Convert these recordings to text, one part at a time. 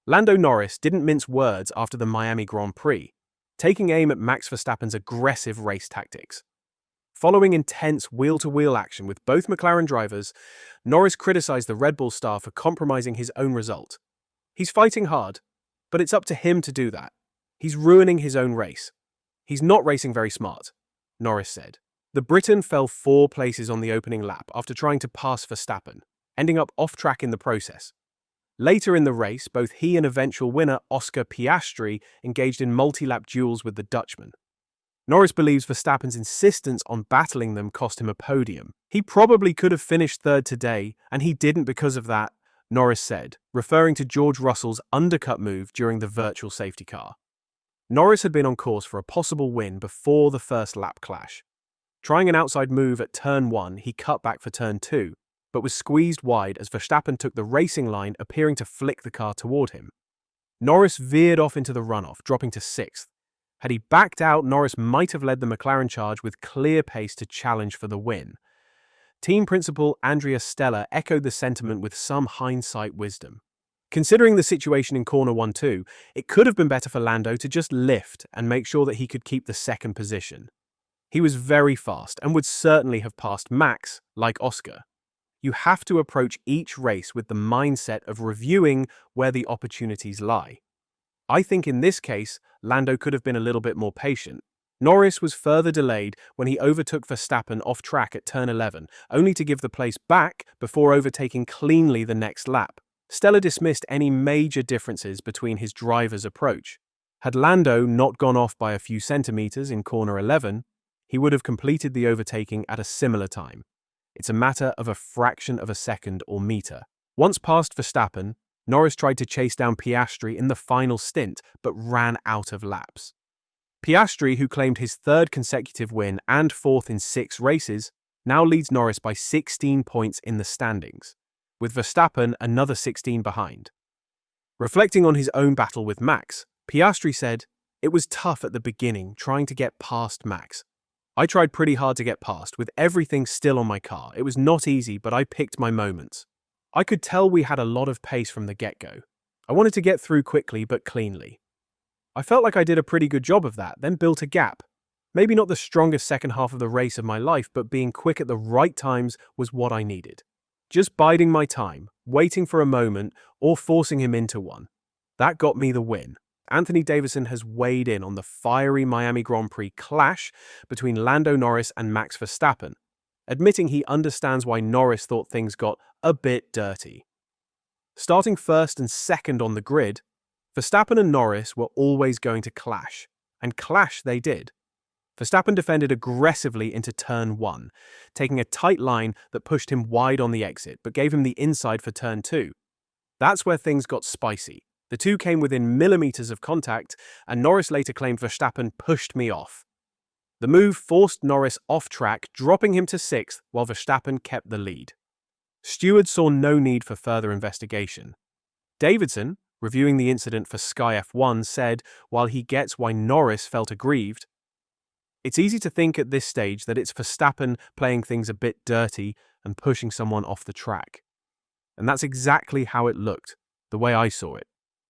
Lando Norris didn't mince words after the Miami Grand Prix, taking aim at Max Verstappen's aggressive race tactics. Following intense wheel-to-wheel action with both McLaren drivers, Norris criticized the Red Bull star for compromising his own result. He's fighting hard, but it's up to him to do that. He's ruining his own race. He's not racing very smart, Norris said. The Briton fell 4 places on the opening lap after trying to pass Verstappen, ending up off-track in the process. Later in the race, both he and eventual winner Oscar Piastri engaged in multi-lap duels with the Dutchman. Norris believes Verstappen's insistence on battling them cost him a podium. He probably could have finished third today, and he didn't because of that, Norris said, referring to George Russell's undercut move during the virtual safety car. Norris had been on course for a possible win before the first lap clash. Trying an outside move at turn 1, he cut back for turn 2, but was squeezed wide as Verstappen took the racing line, appearing to flick the car toward him. Norris veered off into the runoff, dropping to 6th. Had he backed out, Norris might have led the McLaren charge with clear pace to challenge for the win. Team principal Andrea Stella echoed the sentiment with some hindsight wisdom. Considering the situation in corner 1-2, it could have been better for Lando to just lift and make sure that he could keep the second position. He was very fast and would certainly have passed Max, like Oscar. You have to approach each race with the mindset of reviewing where the opportunities lie. I think in this case, Lando could have been a little bit more patient. Norris was further delayed when he overtook Verstappen off track at turn 11, only to give the place back before overtaking cleanly the next lap. Stella dismissed any major differences between his driver's approach. Had Lando not gone off by a few centimeters in corner 11, he would have completed the overtaking at a similar time. It's a matter of a fraction of a second or meter. Once past Verstappen, Norris tried to chase down Piastri in the final stint, but ran out of laps. Piastri, who claimed his 3rd consecutive win and 4th in 6 races, now leads Norris by 16 points in the standings, with Verstappen another 16 behind. Reflecting on his own battle with Max, Piastri said, "It was tough at the beginning trying to get past Max. I tried pretty hard to get past, with everything still on my car. It was not easy, but I picked my moments. I could tell we had a lot of pace from the get-go. I wanted to get through quickly but cleanly. I felt like I did a pretty good job of that, then built a gap. Maybe not the strongest second half of the race of my life, but being quick at the right times was what I needed. Just biding my time, waiting for a moment, or forcing him into one. That got me the win." Anthony Davidson has weighed in on the fiery Miami Grand Prix clash between Lando Norris and Max Verstappen, admitting he understands why Norris thought things got a bit dirty. Starting 1st and 2nd on the grid, Verstappen and Norris were always going to clash, and clash they did. Verstappen defended aggressively into turn 1, taking a tight line that pushed him wide on the exit, but gave him the inside for turn 2. That's where things got spicy. The two came within millimeters of contact, and Norris later claimed Verstappen pushed me off. The move forced Norris off track, dropping him to 6th while Verstappen kept the lead. Stewards saw no need for further investigation. Davidson, reviewing the incident for Sky F1, said, while he gets why Norris felt aggrieved, "It's easy to think at this stage that it's Verstappen playing things a bit dirty and pushing someone off the track. And that's exactly how it looked, the way I saw it.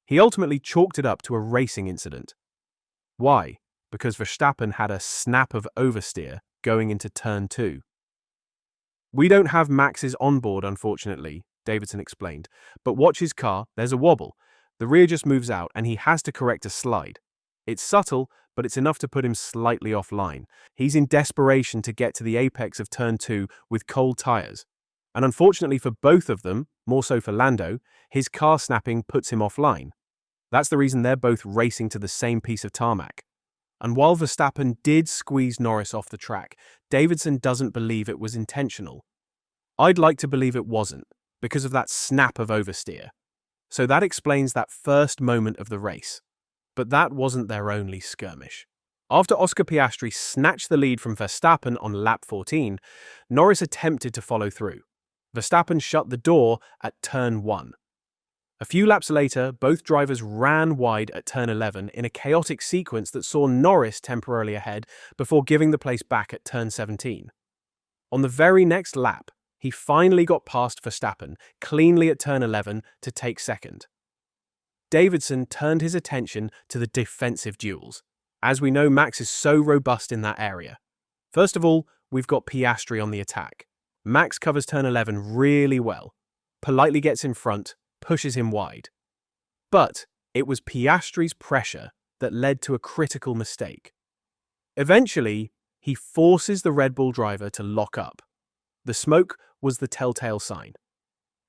He ultimately chalked it up to a racing incident. Why? Because Verstappen had a snap of oversteer going into turn 2. We don't have Max's onboard, unfortunately," Davidson explained, "but watch his car, there's a wobble. The rear just moves out and he has to correct a slide. It's subtle, but it's enough to put him slightly offline. He's in desperation to get to the apex of turn 2 with cold tires. And unfortunately for both of them, more so for Lando, his car snapping puts him offline. That's the reason they're both racing to the same piece of tarmac. And while Verstappen did squeeze Norris off the track, Davidson doesn't believe it was intentional. I'd like to believe it wasn't, because of that snap of oversteer. So that explains that first moment of the race. But that wasn't their only skirmish. After Oscar Piastri snatched the lead from Verstappen on lap 14, Norris attempted to follow through. Verstappen shut the door at turn 1. A few laps later, both drivers ran wide at turn 11 in a chaotic sequence that saw Norris temporarily ahead before giving the place back at turn 17. On the very next lap, he finally got past Verstappen cleanly at turn 11 to take second. Davidson turned his attention to the defensive duels. As we know, Max is so robust in that area. First of all, we've got Piastri on the attack. Max covers turn 11 really well, politely gets in front, pushes him wide. But it was Piastri's pressure that led to a critical mistake. Eventually, he forces the Red Bull driver to lock up. The smoke was the telltale sign.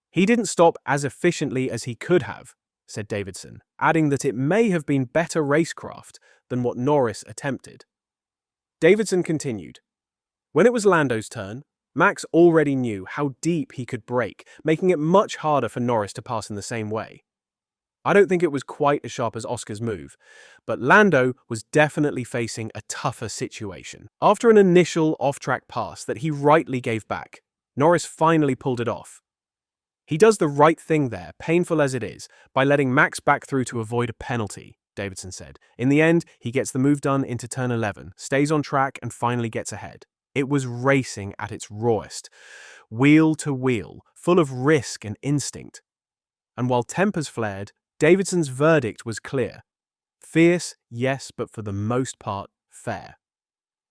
He didn't stop as efficiently as he could have, said Davidson, adding that it may have been better racecraft than what Norris attempted. Davidson continued. When it was Lando's turn, Max already knew how deep he could brake, making it much harder for Norris to pass in the same way. I don't think it was quite as sharp as Oscar's move, but Lando was definitely facing a tougher situation. After an initial off-track pass that he rightly gave back, Norris finally pulled it off. He does the right thing there, painful as it is, by letting Max back through to avoid a penalty, Davidson said. In the end, he gets the move done into turn 11, stays on track, and finally gets ahead. It was racing at its rawest, wheel to wheel, full of risk and instinct. And while tempers flared, Davidson's verdict was clear. Fierce, yes, but for the most part, fair.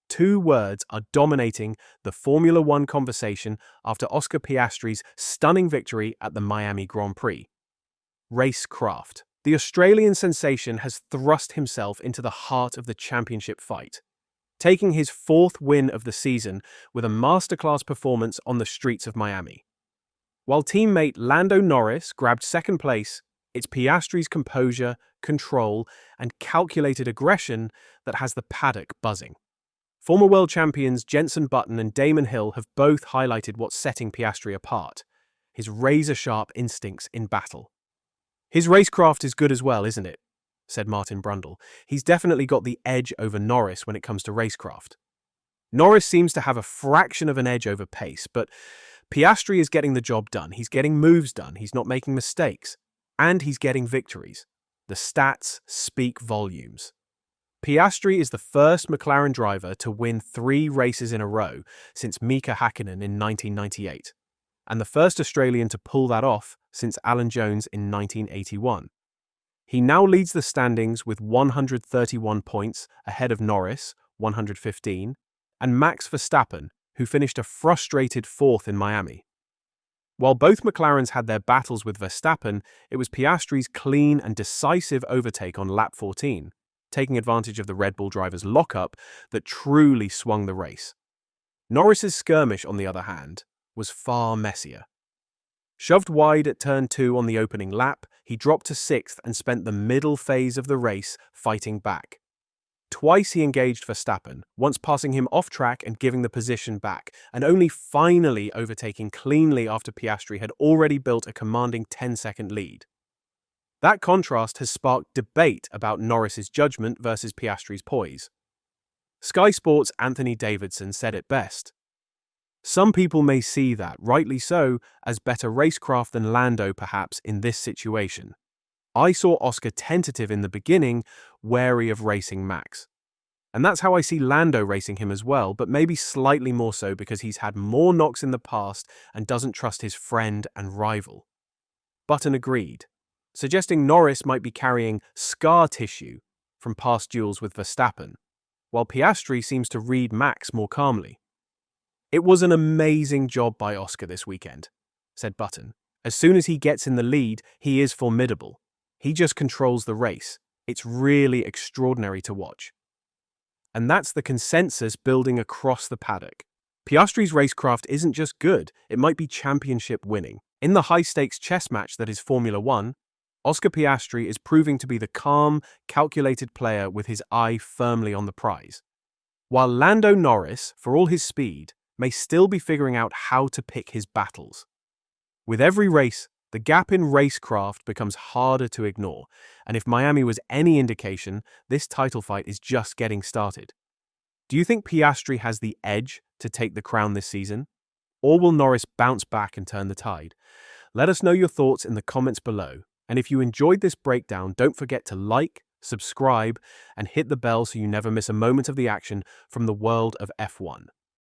Two words are dominating the Formula One conversation after Oscar Piastri's stunning victory at the Miami Grand Prix. Racecraft. The Australian sensation has thrust himself into the heart of the championship fight, taking his fourth win of the season with a masterclass performance on the streets of Miami. While teammate Lando Norris grabbed second place, it's Piastri's composure, control, and calculated aggression that has the paddock buzzing. Former world champions Jenson Button and Damon Hill have both highlighted what's setting Piastri apart: his razor-sharp instincts in battle. His racecraft is good as well, isn't it? Said Martin Brundle. He's definitely got the edge over Norris when it comes to racecraft. Norris seems to have a fraction of an edge over pace, but Piastri is getting the job done. He's getting moves done. He's not making mistakes. And he's getting victories. The stats speak volumes. Piastri is the first McLaren driver to win 3 races in a row since Mika Hakkinen in 1998, and the first Australian to pull that off since Alan Jones in 1981. He now leads the standings with 131 points ahead of Norris, 115, and Max Verstappen, who finished a frustrated 4th in Miami. While both McLarens had their battles with Verstappen, it was Piastri's clean and decisive overtake on lap 14, taking advantage of the Red Bull driver's lockup, that truly swung the race. Norris's skirmish, on the other hand, was far messier. Shoved wide at turn 2 on the opening lap, he dropped to 6th and spent the middle phase of the race fighting back. Twice he engaged Verstappen, once passing him off track and giving the position back, and only finally overtaking cleanly after Piastri had already built a commanding 10-second lead. That contrast has sparked debate about Norris's judgment versus Piastri's poise. Sky Sports' Anthony Davidson said it best. Some people may see that, rightly so, as better racecraft than Lando perhaps in this situation. I saw Oscar tentative in the beginning, wary of racing Max. And that's how I see Lando racing him as well, but maybe slightly more so because he's had more knocks in the past and doesn't trust his friend and rival. Button agreed, suggesting Norris might be carrying scar tissue from past duels with Verstappen, while Piastri seems to read Max more calmly. It was an amazing job by Oscar this weekend, said Button. As soon as he gets in the lead, he is formidable. He just controls the race. It's really extraordinary to watch. And that's the consensus building across the paddock. Piastri's racecraft isn't just good, it might be championship winning. In the high-stakes chess match that is Formula One, Oscar Piastri is proving to be the calm, calculated player with his eye firmly on the prize. While Lando Norris, for all his speed, may still be figuring out how to pick his battles. With every race, the gap in racecraft becomes harder to ignore, and if Miami was any indication, this title fight is just getting started. Do you think Piastri has the edge to take the crown this season? Or will Norris bounce back and turn the tide? Let us know your thoughts in the comments below, and if you enjoyed this breakdown, don't forget to like, subscribe, and hit the bell so you never miss a moment of the action from the world of F1.